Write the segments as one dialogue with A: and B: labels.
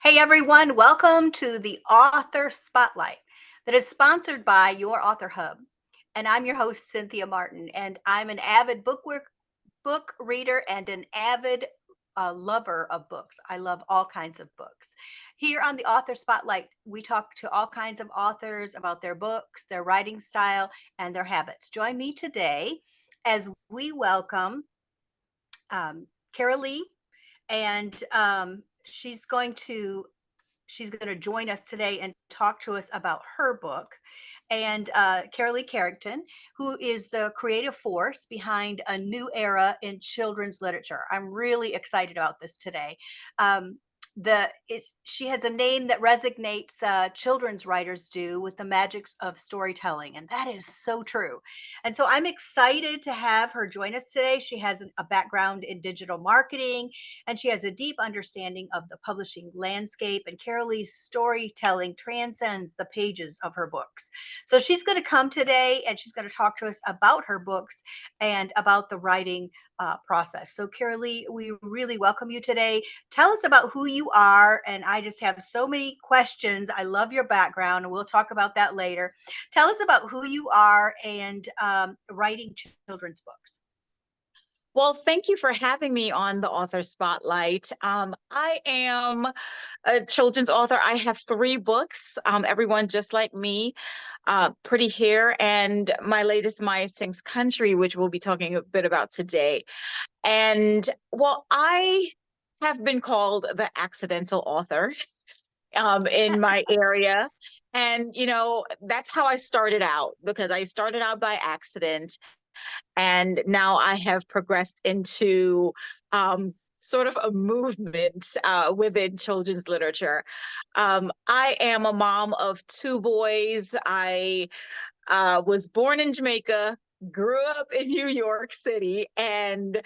A: Hey everyone, welcome to the Author Spotlight that is sponsored by Your Author Hub. And I'm your host, Cynthia Martin, and I'm an avid book reader and an avid lover of books. I love all kinds of books. Here on the Author Spotlight, we talk to all kinds of authors about their books, their writing style, and their habits. Join me today as we welcome Carylee, and she's going to join us today and talk to us about her book. And Carylee Carrington, who is the creative force behind a new era in children's literature. I'm really excited about this today. She has a name that resonates, children's writers do, with the magics of storytelling, and that is so true. And so I'm excited to have her join us today. She has a background in digital marketing, and she has a deep understanding of the publishing landscape, and Carylee's storytelling transcends the pages of her books. So she's going to come today and she's going to talk to us about her books and about the writing process. So Carylee, we really welcome you today. Tell us about who you are, and I just have so many questions. I love your background, and we'll talk about that later. Tell us about who you are and writing children's books.
B: Well, thank you for having me on the Author Spotlight. I am a children's author. I have three books, everyone just like me, Pretty Hair, and my latest, Maya Sings Country, which we'll be talking a bit about today. And well, I have been called the accidental author in my area. And, that's how I started out because I started out by accident. And now I have progressed into sort of a movement within children's literature. I am a mom of two boys. I was born in Jamaica, grew up in New York City, and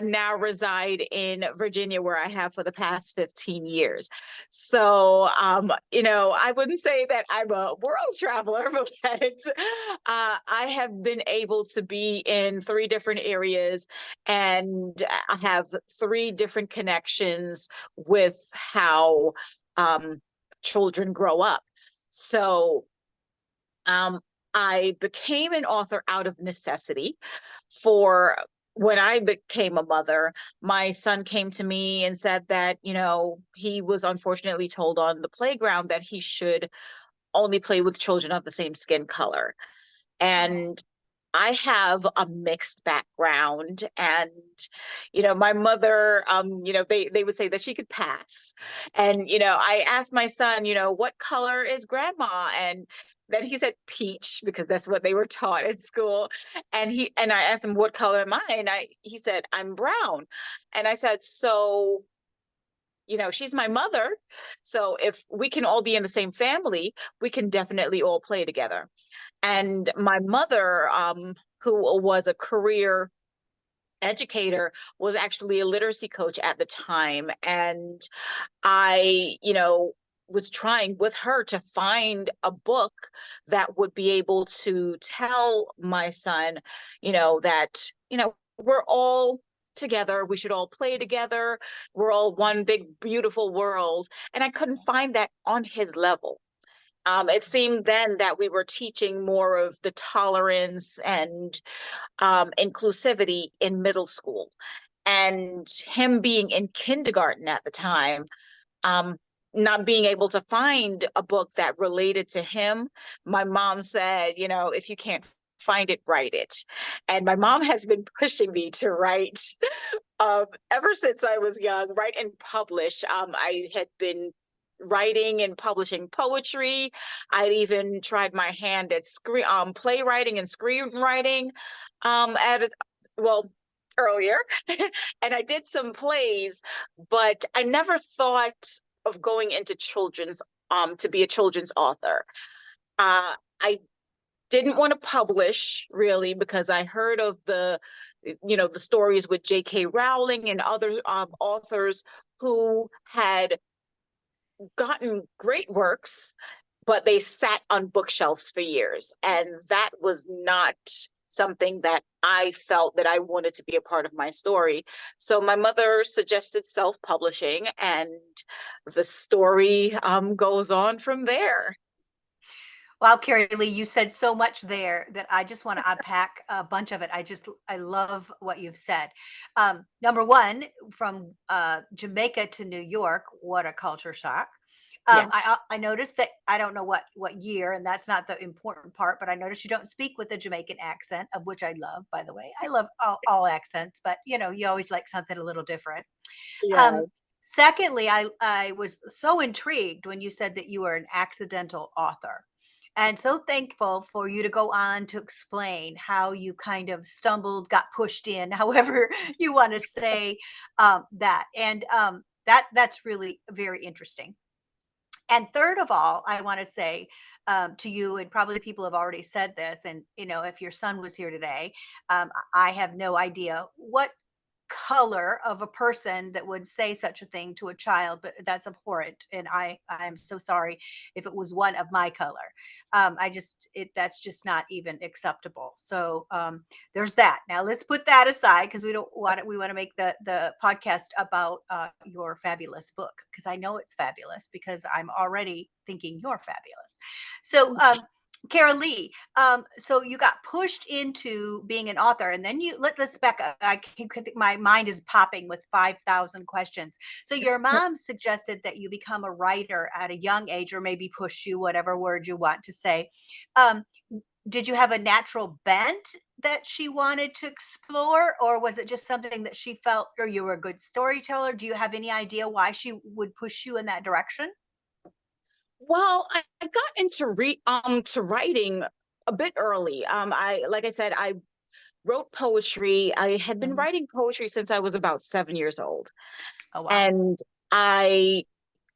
B: now reside in Virginia, where I have for the past 15 years. So, I wouldn't say that I'm a world traveler, but I have been able to be in three different areas, and I have three different connections with how children grow up. So, um, I became an author out of necessity. For when I became a mother, my son came to me and said that, he was unfortunately told on the playground that he should only play with children of the same skin color.
A: Oh,
B: And I have a mixed background, and my mother, they would say that she could pass. And I asked my son, what color is grandma? And then he said peach because that's what they were taught at school. And I asked him, what color am I? And he said, I'm brown. And I said, so she's my mother. So if we can all be in the same family, we can definitely all play together. And my mother, who was a career educator, was actually a literacy coach at the time. And I, was trying with her to find a book that would be able to tell my son, that, we're all together. We should all play together. We're all one big, beautiful world. And I couldn't find that on his level. It seemed then that we were teaching more of the tolerance and inclusivity in middle school. And him being in kindergarten at the time, um, not being able to find a book that related to him, my mom said, if you can't find it, write it. And my mom has been pushing me to write ever since I was young, write and publish. I had been writing and publishing poetry. I'd even tried my hand at playwriting and screenwriting at well earlier, and I did some plays, but I never thought of going into children's to be a children's author. I didn't want to publish really because I heard of the stories with J.K. Rowling and other authors who had gotten great works, but they sat on bookshelves for years. And that was not something that I felt that I wanted to be a part of my story. So my mother suggested self-publishing, and the story goes on from there.
A: Wow, Carrie Lee, you said so much there that I just want to unpack a bunch of it. I love what you've said. Number one, from Jamaica to New York, what a culture shock.
B: Yes.
A: I noticed that I don't know what year, and that's not the important part, but I noticed you don't speak with a Jamaican accent, of which I love, by the way. I love all accents, but you always like something a little different.
B: Yeah.
A: Um, Secondly, I was so intrigued when you said that you were an accidental author. And so thankful for you to go on to explain how you kind of stumbled, got pushed in, however you want to say that. And that's really very interesting. And third of all, I want to say to you, and probably people have already said this, and if your son was here today, I have no idea what color of a person that would say such a thing to a child, but that's abhorrent, and I'm so sorry if it was one of my color. That's just not even acceptable. So there's that. Now let's put that aside, because we want to make the podcast about your fabulous book, because I know it's fabulous, because I'm already thinking you're fabulous. So Kara Lee, so you got pushed into being an author, and then let's back up. My mind is popping with 5,000 questions. So your mom suggested that you become a writer at a young age, or maybe push you, whatever word you want to say. Um, did you have a natural bent that she wanted to explore, or was it just something that she felt, or you were a good storyteller? Do you have any idea why she would push you in that direction?
B: Well, I got into to writing a bit early. I like I said, I wrote poetry. I had been
A: Mhm.
B: writing poetry since I was about 7 years old.
A: Oh, wow.
B: And I,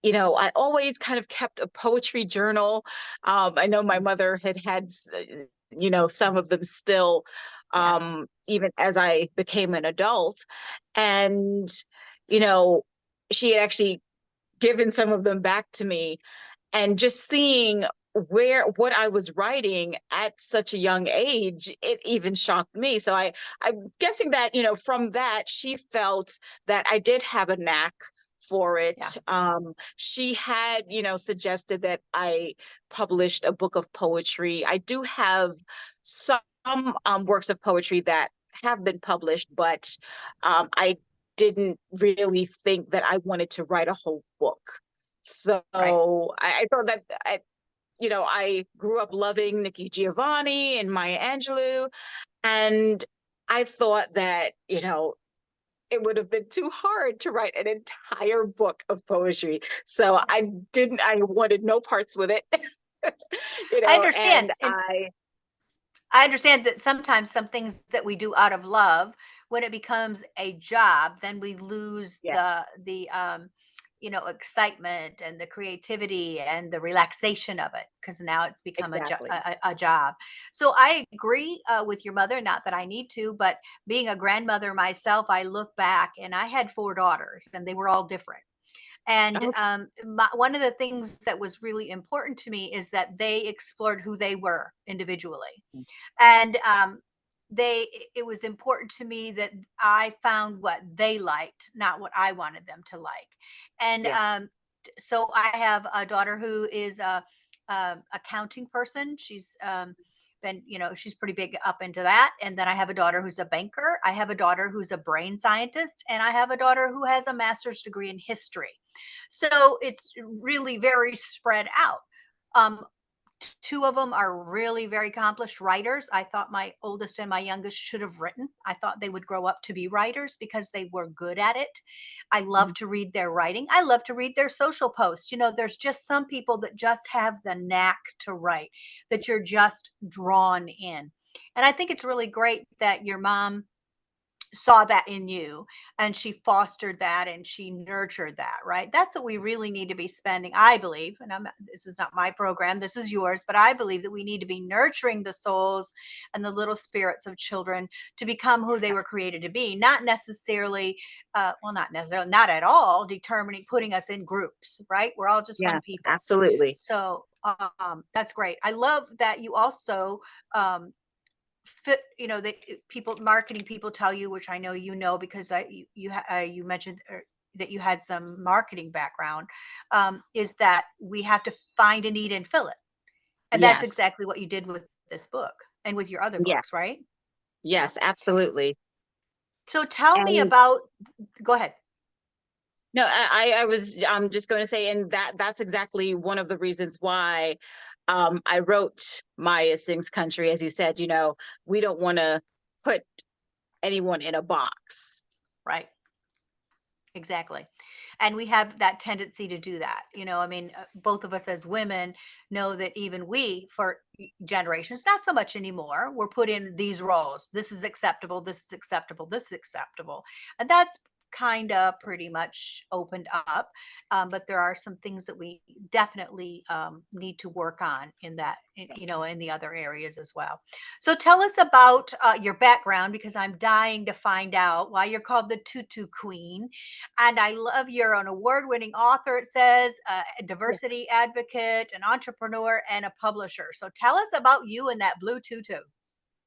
B: I always kind of kept a poetry journal. I know my
A: Mm.
B: mother had some of them still,
A: Yeah.
B: even as I became an adult. And, you know, she had actually given some of them back to me, and just seeing what I was writing at such a young age, it even shocked me. So I'm guessing that, from that, she felt that I did have a knack for
A: Yeah.
B: it. She had, suggested that I published a book of poetry. I do have some works of poetry that have been published, but I didn't really think that I wanted to write a whole book. So
A: Right.
B: I thought that I grew up loving Nikki Giovanni and Maya Angelou, and I thought that, it would have been too hard to write an entire book of poetry. So I wanted no parts with it,
A: I understand.
B: and
A: I understand that sometimes some things that we do out of love, when it becomes a job, then we lose
B: yeah,
A: the excitement and the creativity and the relaxation of it, because now it's become
B: exactly.
A: a job. So I agree with your mother. Not that I need to, but being a grandmother myself, I look back and I had four daughters, and they were all different. And
B: Oh,
A: one of the things that was really important to me is that they explored who they were individually. And they it was important to me that I found what they liked, not what I wanted them to like. And
B: yes.
A: so I have a daughter who is a accounting person. She's been, she's pretty big up into that. And then I have a daughter who's a banker. I have a daughter who's a brain scientist, and I have a daughter who has a master's degree in history. So it's really very spread out. Um, Two of them are really very accomplished writers. I thought my oldest and my youngest should have written. I thought they would grow up to be writers because they were good at it. I love
B: Mhm.
A: to read their writing. I love to read their social posts. There's just some people that just have the knack to write, that you're just drawn in. And I think it's really great that your mom saw that in you, and she fostered that and she nurtured that. Right, that's what we really need to be spending, I believe. And this is not my program, this is yours, but I believe that we need to be nurturing the souls and the little spirits of children to become who they were created to be, not necessarily not necessarily, not at all determining, putting us in groups. Right, we're all just
B: Yeah,
A: one people.
B: absolutely.
A: So that's great. I love that you also um fit, you know, that people, marketing people tell you, which I know you know, because you mentioned that you had some marketing background, is that we have to find a need and fill it. And that's
B: Yes.
A: exactly what you did with this book and with your other
B: Yeah.
A: books, right? Yeah.
B: Yes, absolutely.
A: So tell me
B: And
A: about, go ahead.
B: no, I was just going to say, and that's exactly one of the reasons why I wrote Maya Sings Country. As you said, we don't want to put anyone in a box.
A: Right. Exactly. And we have that tendency to do that. I mean, both of us as women know that even we, for generations, not so much anymore, we're put in these roles. This is acceptable. This is acceptable. This is acceptable. And that's kind of pretty much opened up. But there are some things that we definitely need to work on in that, in the other areas as well. So tell us about your background, because I'm dying to find out why you're called the Tutu Queen. And I love, you're an award winning author, it says, a diversity advocate, an entrepreneur, and a publisher. So tell us about you and that blue tutu.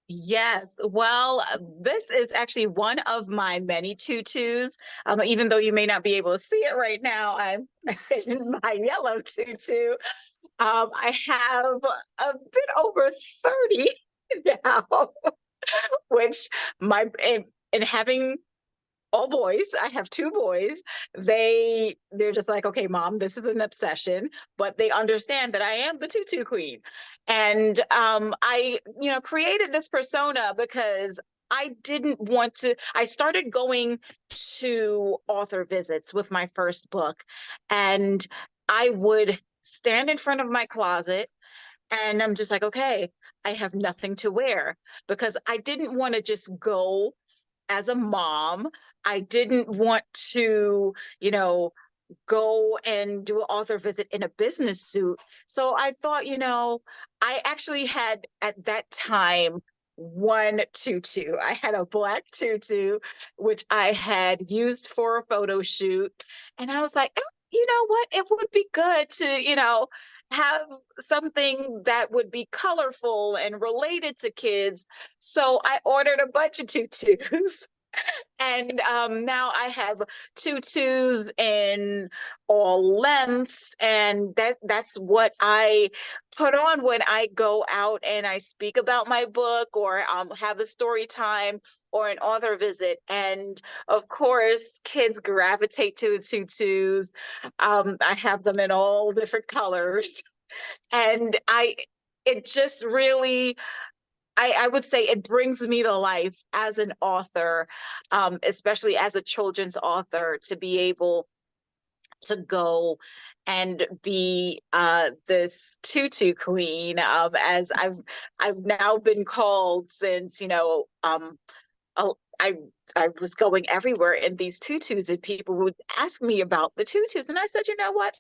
B: Yes. Well, this is actually one of my many tutus. Even though you may not be able to see it right now, I'm in my yellow tutu. I have a bit over 30 now, which in having all boys, I have two boys. They're just like, okay, mom, this is an obsession, but they understand that I am the tutu queen. And I created this persona because I didn't want to. I started going to author visits with my first book, and I would stand in front of my closet, and I'm just like, okay, I have nothing to wear, because I didn't want to just go as a mom. I didn't want to, go and do an author visit in a business suit. So I thought, I actually had at that time one tutu. I had a black tutu, which I had used for a photo shoot. And I was like, you know what? It would be good to, have something that would be colorful and related to kids. So I ordered a bunch of tutus. And now I have tutus in all lengths, and that's what I put on when I go out and I speak about my book, or have a story time or an author visit. And of course, kids gravitate to the tutus. I have them in all different colors, and it just really, I would say it brings me to life as an author, especially as a children's author, to be able to go and be this tutu queen, as I've now been called since, uh, I I was going everywhere in these tutus, and people would ask me about the tutus, and I said, you know what,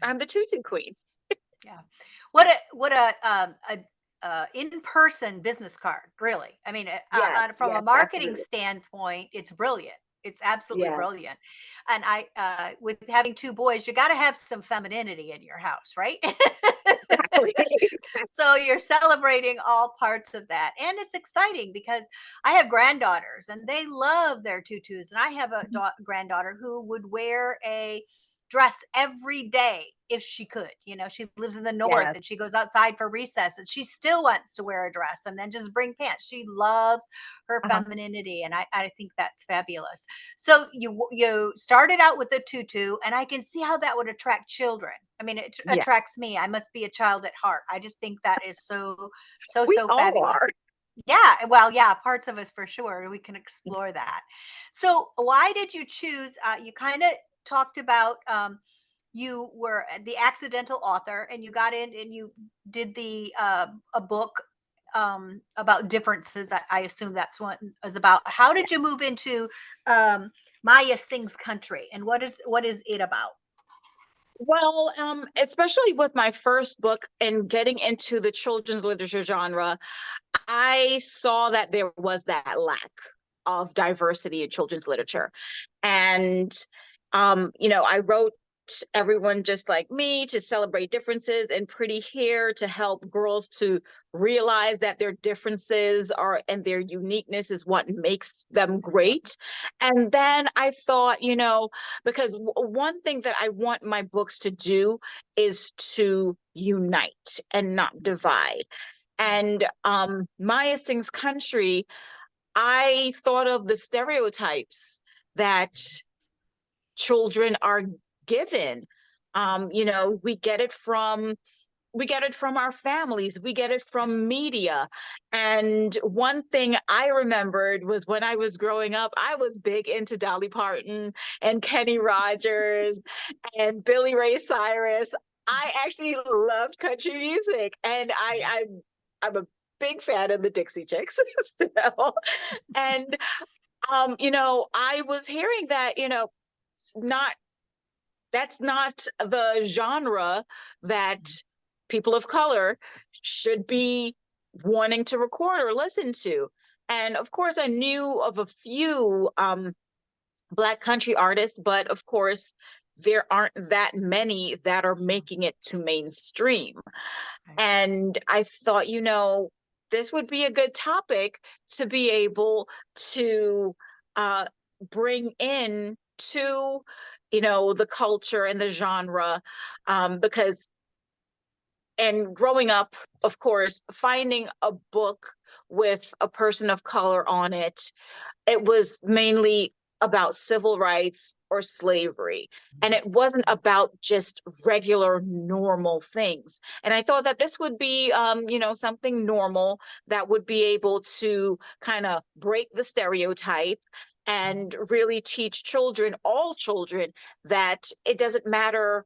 B: I'm the tutu queen.
A: Yeah. What a in-person business card, really. I mean,
B: Yes,
A: from a
B: yes,
A: marketing
B: absolutely.
A: standpoint, it's brilliant. It's absolutely
B: Yeah,
A: brilliant. And with having two boys, you got to have some femininity in your house, right?
B: exactly.
A: So you're celebrating all parts of that. And it's exciting because I have granddaughters and they love their tutus. And I have a granddaughter who would wear a dress every day if she could. She lives in the north
B: Yes.
A: and she goes outside for recess and she still wants to wear a dress and then just bring pants. She loves her
B: Uh-huh.
A: femininity, and I think that's fabulous. So you started out with a tutu, and I can see how that would attract children. I mean, it
B: Yeah,
A: attracts me. I must be a child at heart. I just think that is so, so,
B: we
A: so
B: all
A: fabulous.
B: are.
A: Yeah, well, yeah, parts of us for sure. We can explore that. So, why did you choose? You kind of talked about you were the accidental author, and you got in and you did the a book about differences. I assume that's what it was about. How did you move into Maya Sings Country, and what is it about?
B: Well, especially with my first book and getting into the children's literature genre, I saw that there was that lack of diversity in children's literature. And, I wrote everyone just like me to celebrate differences, and pretty hair to help girls to realize that their differences are and their uniqueness is what makes them
A: Yep.
B: great. And then I thought, because one thing that I want my books to do is to unite and not divide.
A: Yeah.
B: And Maya Sings Country, I thought of the stereotypes that children are given. We get it from our families, we get it from media. And one thing I remembered was when I was growing up, I was big into Dolly Parton and Kenny Rogers and Billy Ray Cyrus. I actually loved country music, and I'm a big fan of the Dixie Chicks still. And I was hearing that, not that's not the genre that people of color should be wanting to record or listen to. And of course, I knew of a few Black country artists, but of course, there aren't that many that are making it to mainstream.
A: Right.
B: And I thought, this would be a good topic to be able to uh, bring in to, the culture and the genre, because, and growing up, of course, finding a book with a person of color on it, it was mainly about civil rights or slavery. And it wasn't about just regular normal things. And I thought that this would be, something normal that would be able to kind of break the stereotype and really teach children, all children, that it doesn't matter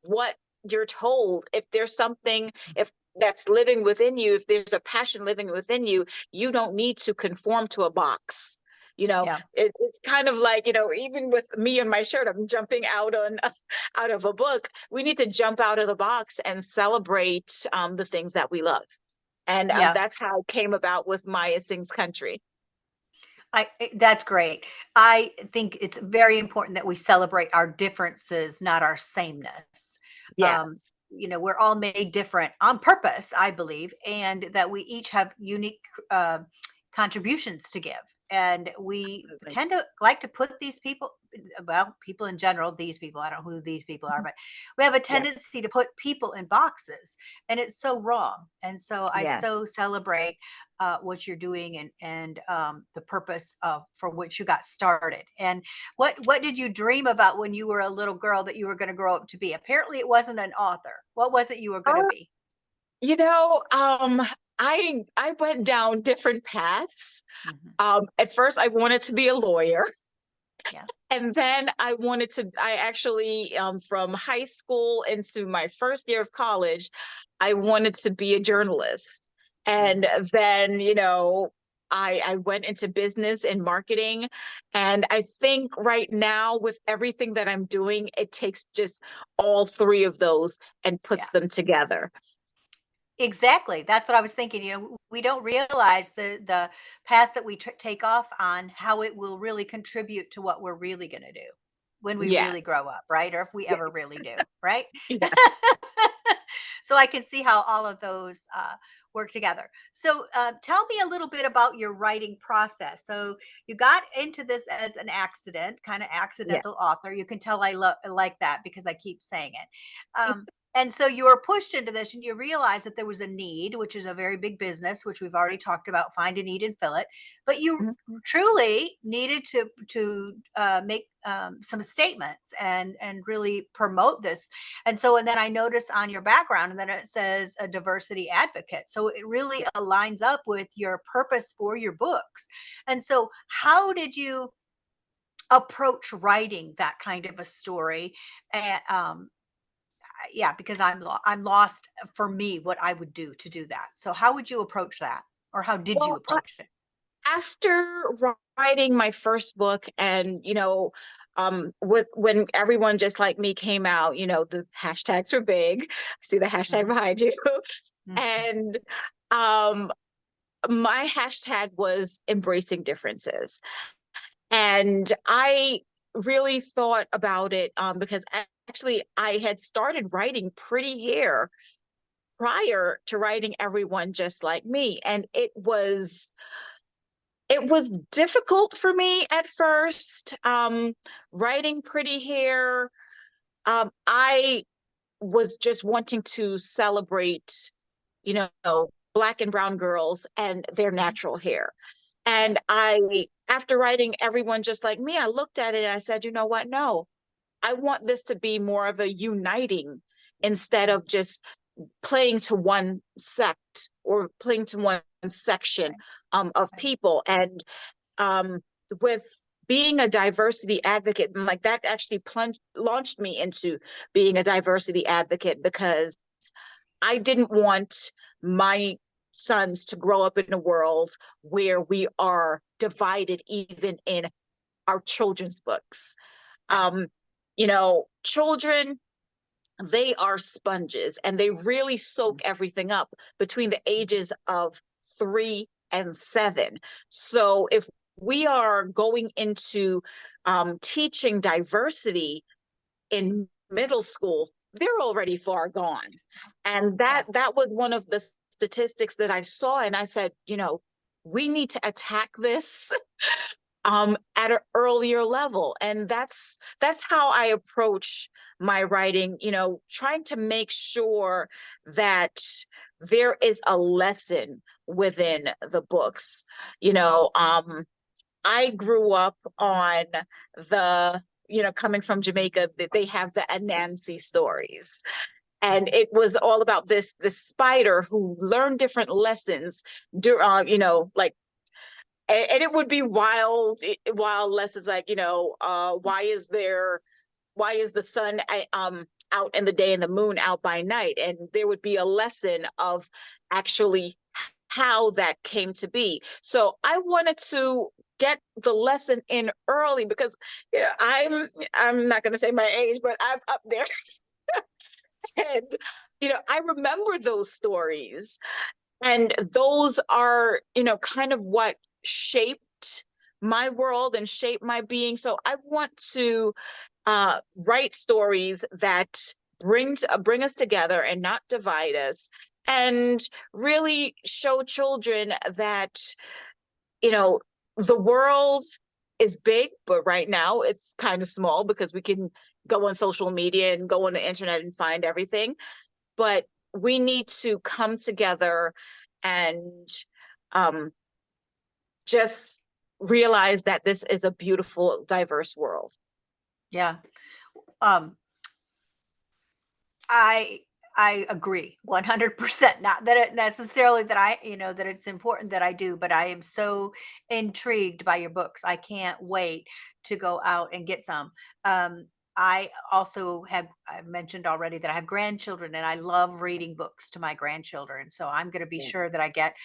B: what you're told. If there's something, if that's living within you, if there's a passion living within you, you don't need to conform to a box.
A: Yeah.
B: It's kind of like, even with me and my shirt, I'm jumping out on out of a book. We need to jump out of the box and celebrate the things that we love. And
A: Yeah.
B: that's how it came about with Maya Sings Country.
A: That's great. I think it's very important that we celebrate our differences, not our sameness. Um,
B: Yes.
A: we're all made different on purpose, I believe, and that we each have unique uh, contributions to give. And we
B: Absolutely.
A: tend to like to put these people, well, people in general, these people, I don't know who these people are,
B: Mhm.
A: but we have a
B: Yes.
A: tendency to put people in boxes, and it's so wrong. And so I
B: Yes.
A: so celebrate what you're doing, and the purpose of for which you got started. And what did you dream about when you were a little girl that you were going to grow up to be? Apparently, it wasn't an author. What was it you were going to be?
B: You know, um, I went down different paths.
A: Hmm.
B: At first, I wanted to be a lawyer,
A: Yeah.
B: and then I actually, from high school into my first year of college, I wanted to be a journalist. And
A: Hmm.
B: then, I went into business and marketing. And I think right now, with everything that I'm doing, it takes just all three of those and
A: Yeah.
B: puts them together.
A: Exactly. That's what I was thinking. We don't realize the path that we take off on, how it will really contribute to what we're really going to do when we
B: Yeah.
A: really grow up, right? Or if we ever
B: Yes.
A: really do, right?
B: Yeah.
A: So I can see how all of those work together. So tell me a little bit about your writing process. So you got into this as an accident, kind of
B: Yeah.
A: accidental author. You can tell I like that because I keep saying it. And so you were pushed into this and you realized that there was a need, which is a very big business, which we've already talked about, find a need and fill it. But you
B: Mhm.
A: truly needed to make some statements and really promote this. And then I notice on your background, and then it says a diversity advocate. So it really aligns up with your purpose for your books. And so, how did you approach writing that kind of a story? And yeah, because I'm lost for me what I would do to do that. So, how would you approach that, or how did you
B: Well,
A: approach it?
B: after writing my first book, and with when everyone just like me came out, the hashtags were big. I see the hashtag
A: Mhm,
B: behind you.
A: mhm.
B: And um my hashtag was embracing differences. And I really thought about it, because actually, I had started writing Pretty Hair prior to writing Everyone Just Like Me. And it was difficult for me at first. Writing Pretty Hair, I was just wanting to celebrate, you know, Black and brown girls and their natural hair. And after writing Everyone Just Like Me, I looked at it and I said, you know what? No, I want this to be more of a uniting instead of just playing to one sect or playing to one section of people. And um, with being a diversity advocate, and like that actually launched me into being a diversity advocate because I didn't want my sons to grow up in a world where we are divided even in our children's books.
A: Yeah.
B: Um, children, they are sponges and they really soak everything up between the ages of 3 and 7. So if we are going into teaching diversity in middle school, they're already far gone. And
A: Yeah.
B: that was one of the statistics that I saw, and I said, we need to attack this at an earlier level. And that's how I approach my writing, trying to make sure that there is a lesson within the books. I grew up on coming from Jamaica, they have the Anansi stories. And it was all about this spider who learned different lessons, like, and it would be wild lessons like, why is the sun out in the day and the moon out by night? And there would be a lesson of actually how that came to be. So I wanted to get the lesson in early because I'm not going to say my age, but I'm up there. And I remember those stories, and those are kind of what shaped my world and shaped my being. So I want to write stories that bring us together and not divide us, and really show children that you know the world is big, but right now it's kind of small because we can go on social media and go on the internet and find everything. But we need to come together and um, just realize that this is a beautiful, diverse world.
A: Yeah. Um, I I agree 100%. Not that it necessarily that that it's important that I do, but I am so intrigued by your books. I can't wait to go out and get some. I also I mentioned already that I have grandchildren and I love reading books to my grandchildren. So I'm going to be
B: Yeah.
A: sure that I get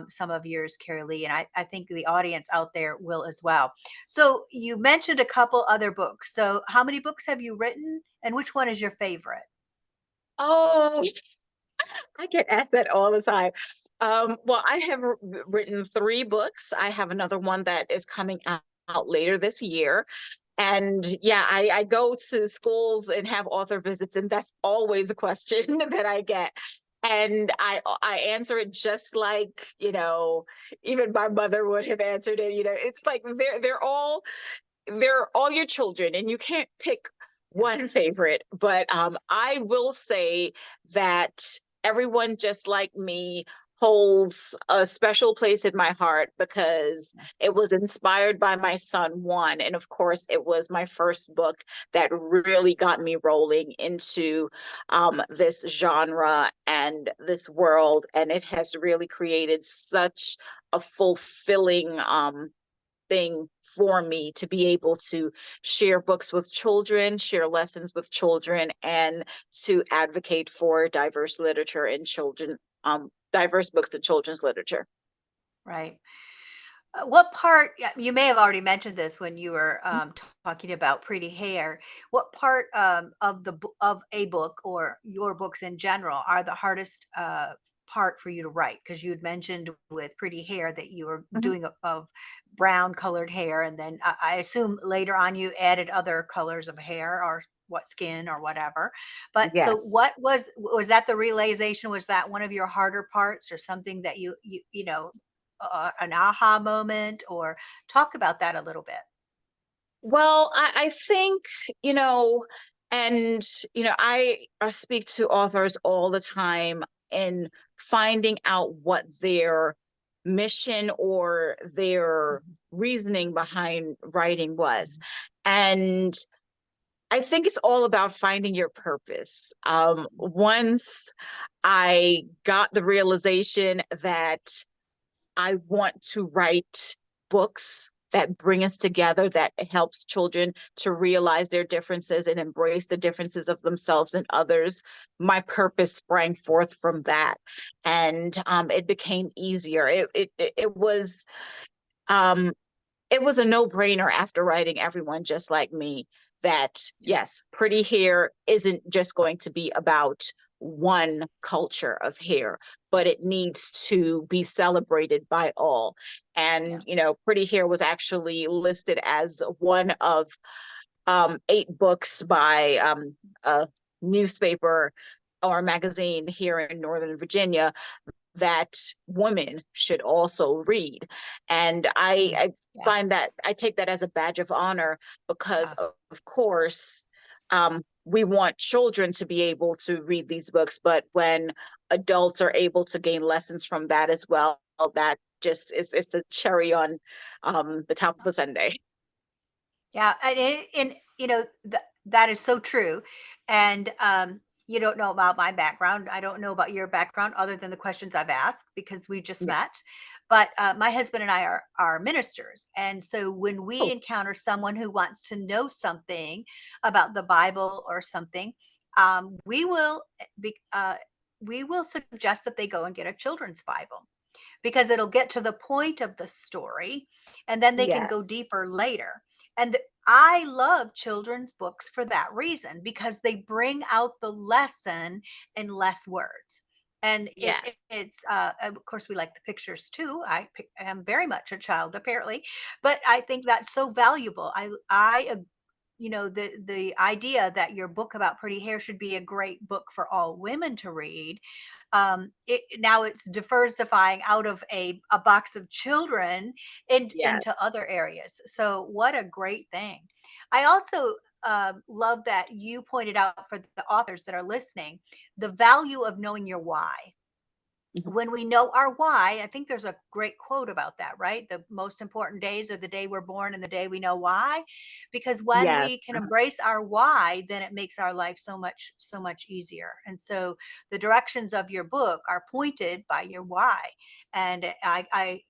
A: some of yours, Carylee, and I think the audience out there will as well. So you mentioned a couple other books. So how many books have you written and which one is your favorite?
B: Oh, I get asked that all the time. Well, I have written 3 books. I have another one that is coming out later this year. And yeah, I go to schools and have author visits, and that's always a question that I get. And I answer it just like, even my mother would have answered it. It's like they're all your children, and you can't pick one favorite. But I will say that Everyone Just Like Me holds a special place in my heart because it was inspired by my son Juan, and of course it was my first book that really got me rolling into this genre and this world, and it has really created such a fulfilling thing for me to be able to share books with children, share lessons with children, and to advocate for diverse literature and diverse books in children's literature.
A: Right. What part, yeah, you may have already mentioned this when you were talking about Pretty Hair. What part of of a book or your books in general are the hardest part for you to write? Because you had mentioned with Pretty Hair that you were
B: Mhm.
A: doing of brown colored hair, and then I assume later on you added other colors of hair, or what skin or whatever. But so
B: Yes.
A: what was that the realization? Was that one of your harder parts or something that you know, an aha moment, or talk about that a little bit?
B: Well, I think, you know, and, I speak to authors all the time in finding out what their mission or their
A: Mhm.
B: reasoning behind writing was. And I think it's all about finding your purpose. Once I got the realization that I want to write books that bring us together, that helps children to realize their differences and embrace the differences of themselves and others. My purpose sprang forth from that, and it became easier. Um, it was a no-brainer after writing Everyone Just Like Me that
A: Yeah,
B: yes, pretty hair isn't just going to be about one culture of hair, but it needs to be celebrated by all.
A: yeah.
B: And pretty hair was actually listed as one of 8 books by a newspaper or magazine here in Northern Virginia that women should also read. And I,
A: Mm.
B: I
A: Yeah,
B: find that I take that as a badge of honor because,
A: yeah.
B: of course, we want children to be able to read these books, but when adults are able to gain lessons from that as well, that just is it's a cherry on the top of a sundae.
A: Yeah, and you know, that is so true. And you don't know about my background. I don't know about your background other than the questions I've asked because we just
B: Yeah.
A: met. But my husband and I are ministers, and so when we
B: Oh,
A: encounter someone who wants to know something about the Bible or something, we will we will suggest that they go and get a children's Bible because it'll get to the point of the story and then they can
B: yeah.
A: go deeper later. And I love children's books for that reason because they bring out the lesson in less words. And
B: Yes.
A: it's of course we like the pictures too. Am very much a child apparently, but I think that's so valuable. You know, the idea that your book about pretty hair should be a great book for all women to read, now it's diversifying out of a box of children into
B: Yes.
A: other areas. So what a great thing. I also love that you pointed out for the authors that are listening the value of knowing your why.
B: Mhm.
A: When we know our why, I think there's a great quote about that, right? The most important days are the day we're born and the day we know why. Because when
B: Yes.
A: we can embrace our why, then it makes our life so much easier. And so the directions of your book are pointed by your why. And I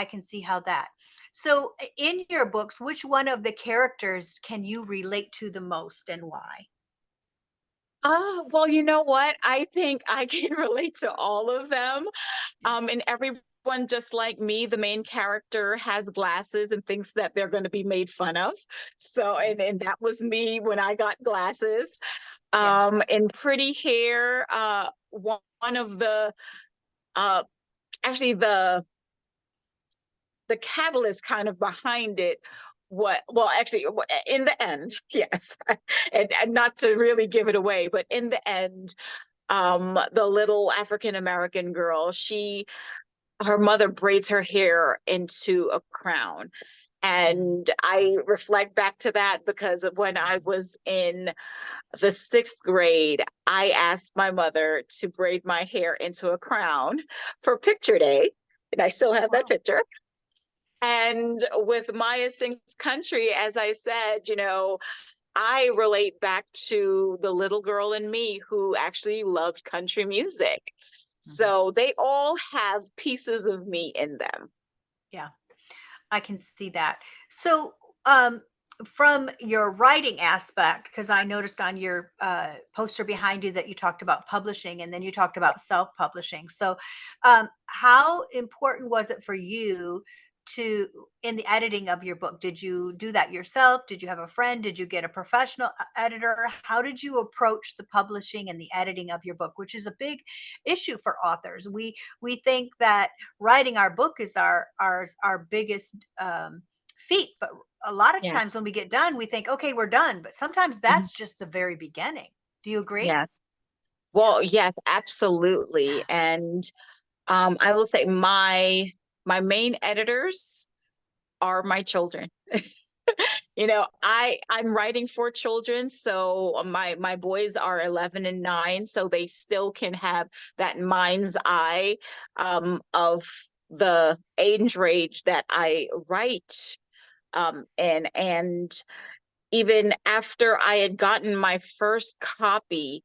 A: can see how that. So in your books, which one of the characters can you relate to the most and why?
B: Well, you know what? I think I can relate to all of them.
A: Yeah.
B: And everyone just like me, the main character has glasses and thinks that they're going to be made fun of. So,
A: Yeah.
B: and that was me when I got glasses.
A: Yeah.
B: In Pretty Hair, one of uh, actually the catalyst kind of behind it, what well actually in the end, yes, and not to really give it away, but in the end, the little African American girl, her mother braids her hair into a crown.
A: Mm.
B: And I reflect back to that because of when I was in the 6th grade, I asked my mother to braid my hair into a crown for picture day. And I still
A: Oh,
B: have that
A: wow.
B: picture. And with Maya Sings Country, as I said, I relate back to the little girl in me who actually loved country music.
A: Mhm.
B: So they all have pieces of me in them.
A: Yeah. I can see that. So, um, from your writing aspect, because I noticed on your poster behind you that you talked about publishing and then you talked about self publishing. So, how important was it for you to, in the editing of your book? Did you do that yourself? Did you have a friend? Did you get a professional editor? How did you approach the publishing and the editing of your book, which is a big issue for authors? We think that writing our book is our biggest feat, but a lot of
B: Yeah.
A: times when we get done, we think, okay, we're done. But sometimes
B: Mhm.
A: that's just the very beginning. Do you agree?
B: Yes.
A: Yeah.
B: Well, yes, absolutely. And I will say my main editors are my children. I'm writing for children, so my boys are 11 and 9, so they still can have that mind's eye of the age range that I write and even after I had gotten my first copy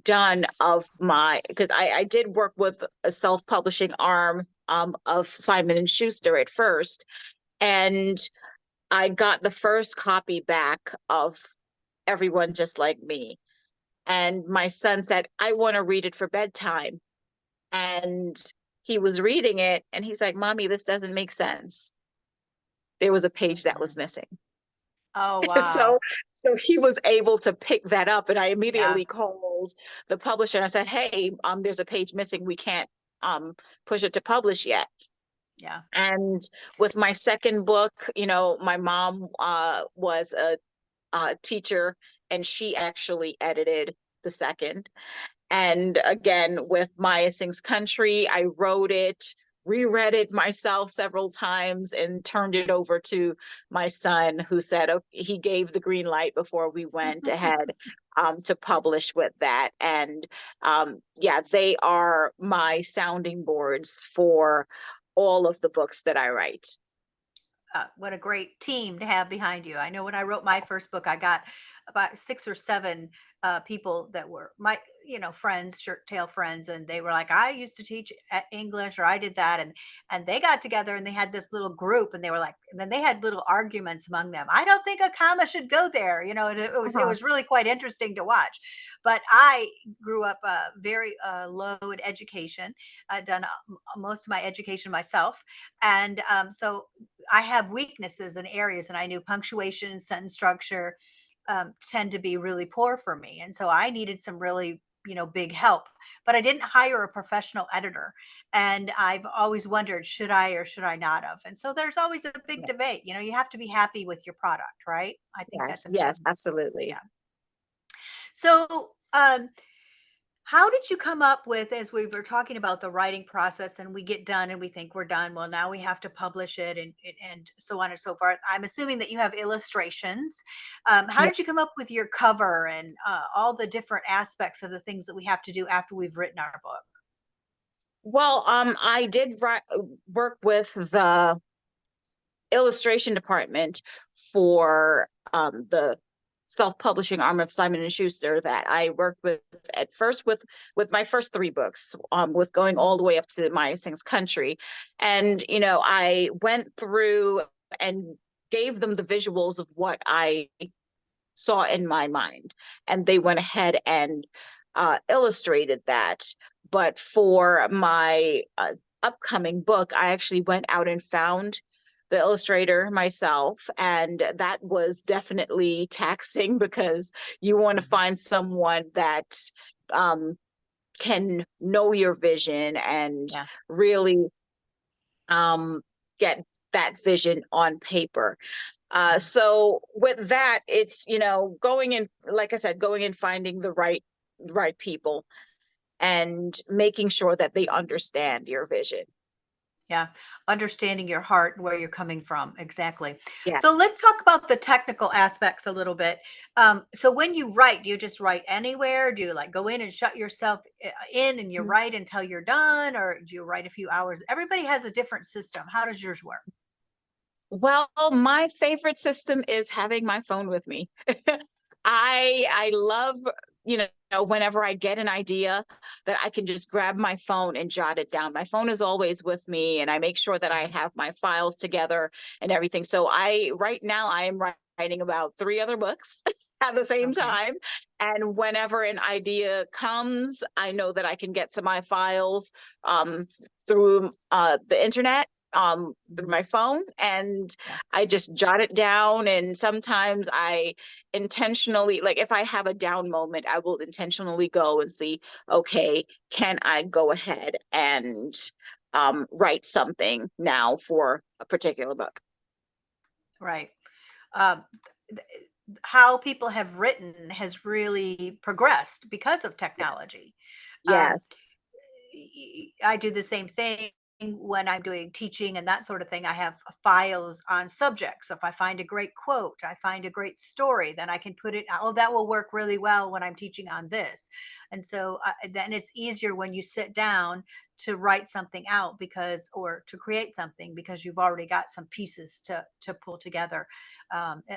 B: done of my because I did work with a self-publishing arm of Simon and Schuster at first, and I got the first copy back of Everyone Just Like Me. And my son said, I want to read it for bedtime. And he was reading it and he's like, Mommy, this doesn't make sense. There was a page that was
A: Mhm.
B: missing.
A: Oh, wow.
B: So so he was able to pick that up. And I
A: Yeah.
B: immediately called the publisher and I said, Hey, there's a page missing. We can't push it to publish yet.
A: Yeah.
B: And with my second book, my mom was a teacher, and she actually edited the second. And again, with Maya Sings Country, I wrote it, reread it myself several times, and turned it over to my son, who said he gave the green light before we went ahead to publish with that. And yeah, they are my sounding boards for all of the books that I write.
A: What a great team to have behind you. I know when I wrote my first book, I got about 6 or 7 people that were my, friends, shirt tail friends, and they were like, "I used to teach English, or I did that," and they got together and they had this little group, and they were like, and then they had little arguments among them. I don't think a comma should go there, and it
B: Uh-huh.
A: was really quite interesting to watch. But I grew up very low in education. I'd done most of my education myself, and so I have weaknesses in areas, and I knew punctuation and sentence structure tend to be really poor for me. And so I needed some really, big help, but I didn't hire a professional editor. And I've always wondered, should I or should I not have? And so there's always a big
B: Yeah.
A: debate. You have to be happy with your product, right? I think
B: Yes,
A: that's
B: yes,
A: important.
B: absolutely.
A: Yeah. So, how did you come up with, as we were talking about the writing process, and we get done and we think we're done? Well, now we have to publish it, and so on and so forth. I'm assuming that you have illustrations. How
B: Yeah.
A: did you come up with your cover and all the different aspects of the things that we have to do after we've written our book?
B: Well, I did work with the illustration department for the self-publishing arm of Simon and Schuster that I worked with at first with my first 3 books, with going
A: Mhm.
B: all the way up to My Sings Country. And I went through and gave them the visuals of what I saw in my mind. And they went ahead and illustrated that. But for my upcoming book, I actually went out and found the illustrator myself. And that was definitely taxing because you want to
A: Mhm.
B: find someone that um, can know your vision and
A: Yeah.
B: really get that vision on paper.
A: Mhm.
B: So with that, it's going in, like I said, going and finding the right people and making sure that they understand your vision.
A: Yeah, understanding your heart and where you're coming from. Exactly.
B: Yeah.
A: So let's talk about the technical aspects a little bit. So when you write, do you just write anywhere? Do you like go in and shut yourself in and you write until you're done, or do you write a few hours? Everybody has a different system. How does yours work?
B: Well, my favorite system is having my phone with me. I love, whenever I get an idea that I can just grab my phone and jot it down. My phone is always with me and I make sure that I
A: Mhm.
B: have my files together and everything. So right now I am writing about 3 other books at the same
A: Okay.
B: time. And whenever an idea comes, I know that I can get to my files um, through the internet, through
A: Mhm.
B: my phone, and
A: Yeah.
B: I just jot it down. And sometimes I intentionally, like if I have a down moment, I will intentionally go and see, okay, can I go ahead and write something now for a particular book?
A: right. Um, th- how people have written has really progressed because of
B: Yes.
A: technology. Um,
B: Yes.
A: I do the same thing when I'm doing teaching and that sort of thing. I have files on subjects. So if I find a great quote, I find a great story, then I can put it, oh, that will work really well when I'm teaching on this. And so then it's easier when you sit down to write something out because, or to create something because you've already got some pieces to pull together.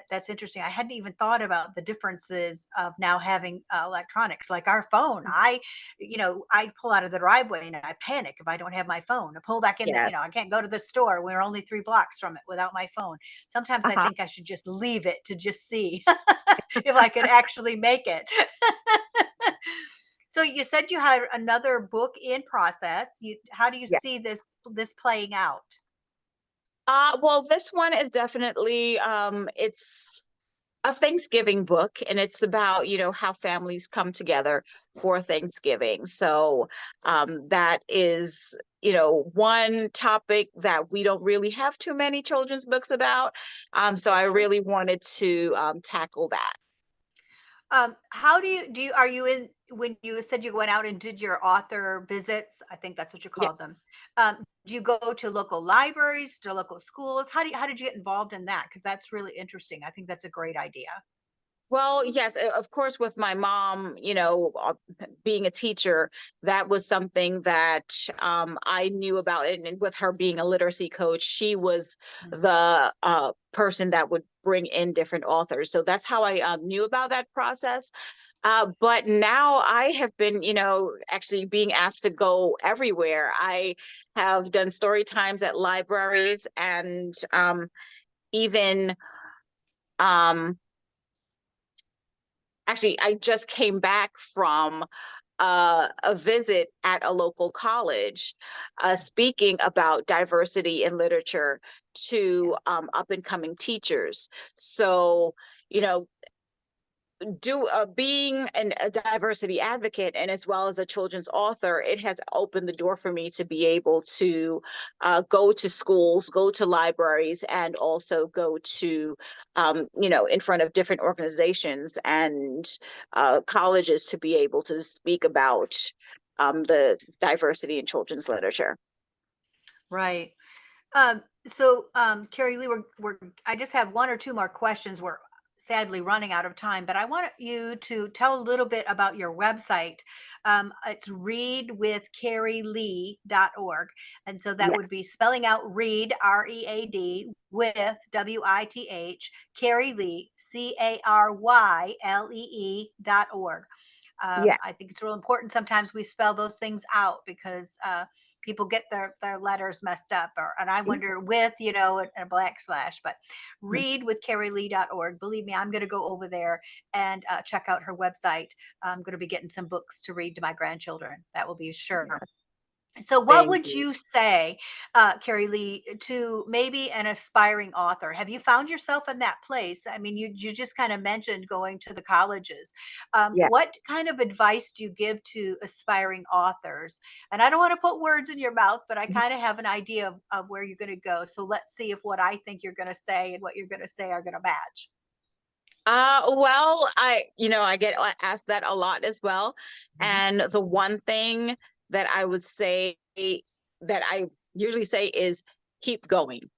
A: That's interesting. I hadn't even thought about the differences of now having electronics like our phone. I pull out of the driveway and I panic if I don't have my phone. I pull back in
B: Yes.
A: I can't go to the store. We're only 3 blocks from it without my phone. Sometimes I
B: Uh-huh.
A: think I should just leave it to just see if I could actually make it. So you said you had another book in process. How do you
B: Yeah.
A: see this playing out?
B: Well, this one is definitely it's a Thanksgiving book, and it's about, how families come together for Thanksgiving. So that is, one topic that we don't really have too many children's books about. So I
A: That's true.
B: really wanted to tackle that.
A: How do you are you in when you said you went out and did your author visits? I think that's what you called
B: Yes.
A: them. Do you go to local libraries, to local schools? How did you get involved in that? Because that's really interesting. I think that's a great idea.
B: Well, yes, of course, with my mom, being a teacher, that was something that I knew about. And with her being a literacy coach, she was
A: Mm.
B: the person that would bring in different authors. So that's how I knew about that process. But now I have been, actually being asked to go everywhere. I have done story times at libraries and even. Um, Actually, I just came back from a visit at a local college, speaking about diversity in literature
A: Yeah.
B: to up and coming teachers. So, you know, being a diversity advocate and as well as a children's author, it has opened the door for me to be able to go to schools, go to libraries, and also go to in front of different organizations and colleges to be able to speak about the diversity in children's literature.
A: Right. Carrie Lee, I just have one or two more questions. We're sadly running out of time, but I want you to tell a little bit about your website. It's readwithcarylee.org. And so that
B: Yeah.
A: would be spelling out read, READ, with WITH, Carrie Lee, CARYLEE.org. I
B: Yes.
A: think it's real important sometimes we spell those things out because people get their letters messed up, and I wonder with a black slash. But
B: Mhm.
A: read with carylee.org. Believe me, I'm going to go over there and check out her website. I'm going to be getting some books to read to my grandchildren. That will be sure.
B: Yeah.
A: So, what
B: Thank
A: would
B: you.
A: you say, Carrie Lee, to maybe an aspiring author? Have you found yourself in that place? I mean, you just kind of mentioned going to the colleges.
B: Yeah.
A: What kind of advice do you give to aspiring authors? And I don't want to put words in your mouth, but I kind of have an idea of where you're going to go. So let's see if what I think you're going to say and what you're going to say are going to match.
B: Well, I get asked that a lot as well.
A: Mhm.
B: And the one thing that I would say that I usually say is keep going,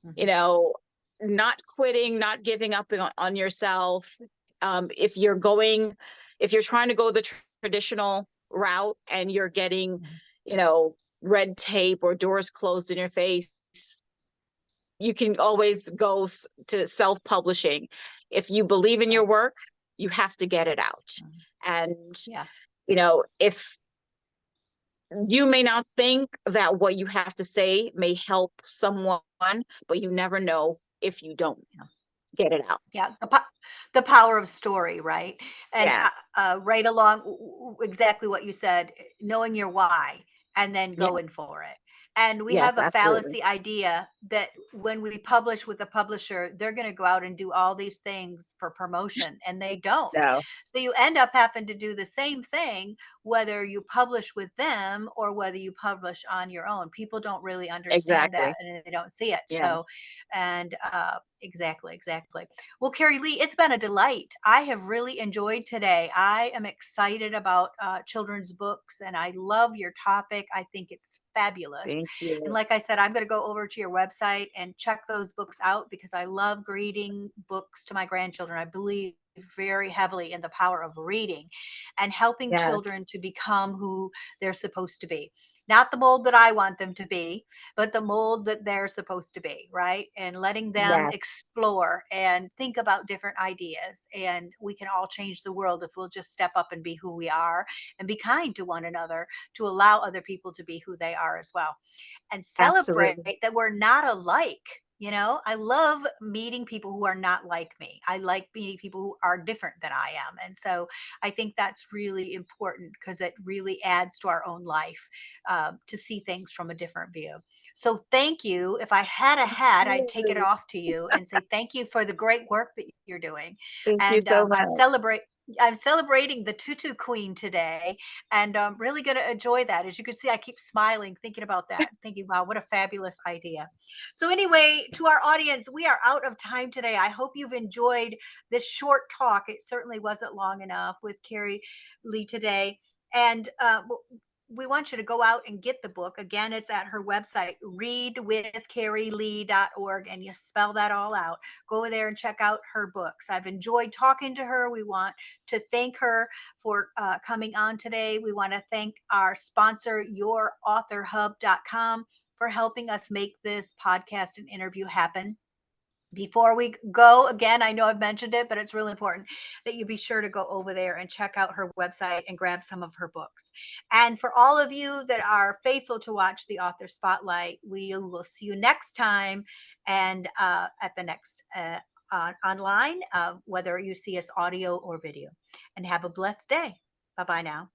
B: you
A: Mhm.
B: know, not quitting, not giving up on yourself. If you're going, if you're trying to go the traditional route and you're getting,
A: Mhm.
B: you know, red tape or doors closed in your face, you can always go to self-publishing. If you believe in your
A: Right.
B: work, you have to get it out.
A: Mhm.
B: And,
A: Yeah.
B: if you may not think that what you have to say may help someone, but you never know if you don't
A: Yeah.
B: get it out.
A: Yeah, the power of story, right? And
B: Yeah.
A: right along exactly what you said, knowing your why and then
B: Yeah.
A: going for it. And we
B: Yes,
A: have a
B: absolutely.
A: fallacy idea that when we publish with a publisher, they're going to go out and do all these things for promotion, and they don't.
B: No,
A: So you end up having to do the same thing whether you publish with them or whether you publish on your own. People don't really understand that
B: exactly.
A: and they don't see it.
B: Yeah.
A: So, and Exactly, exactly. Well, Carrie Lee, it's been a delight. I have really enjoyed today. I am excited about children's books and I love your topic. I think it's fabulous.
B: Thank
A: And
B: you.
A: like I said, I'm going to go over to your website and check those books out because I love reading books to my grandchildren. I believe very heavily in the power of reading and helping
B: Yes,
A: children to become who they're supposed to be. Not the mold that I want them to be, but the mold that they're supposed to be, right? And letting them
B: yes,
A: explore and think about different ideas. And we can all change the world if we'll just step up and be who we are and be kind to one another to allow other people to be who they are as well and celebrate
B: absolutely.
A: that we're not alike. I love meeting people who are not like me. I like meeting people who are different than I am. And so I think that's really important because it really adds to our own life to see things from a different view. So thank you. If I had a hat, I'd take it
B: Yay.
A: off to you and say thank you for the great work that you're doing.
B: Thank you
A: And
B: so much.
A: I'm celebrating the tutu queen today and I'm really going to enjoy that. As you can see, I keep smiling, thinking about that, thinking, wow, what a fabulous idea. So, anyway, to our audience, we are out of time today. I hope you've enjoyed this short talk. It certainly wasn't long enough with Carrie Lee today. And we want you to go out and get the book. Again, it's at her website, readwithcarylee.org, and you spell that all out. Go over there and check out her books. I've enjoyed talking to her. We want to thank her for coming on today. We want to thank our sponsor, yourauthorhub.com, for helping us make this podcast and interview happen. Before we go, again, I know I've mentioned it, but it's really important that you be sure to go over there and check out her website and grab some of her books. And for all of you that are faithful to watch the Author Spotlight, we will see you next time and at the next online, whether you see us audio or video. And have a blessed day. Bye bye now.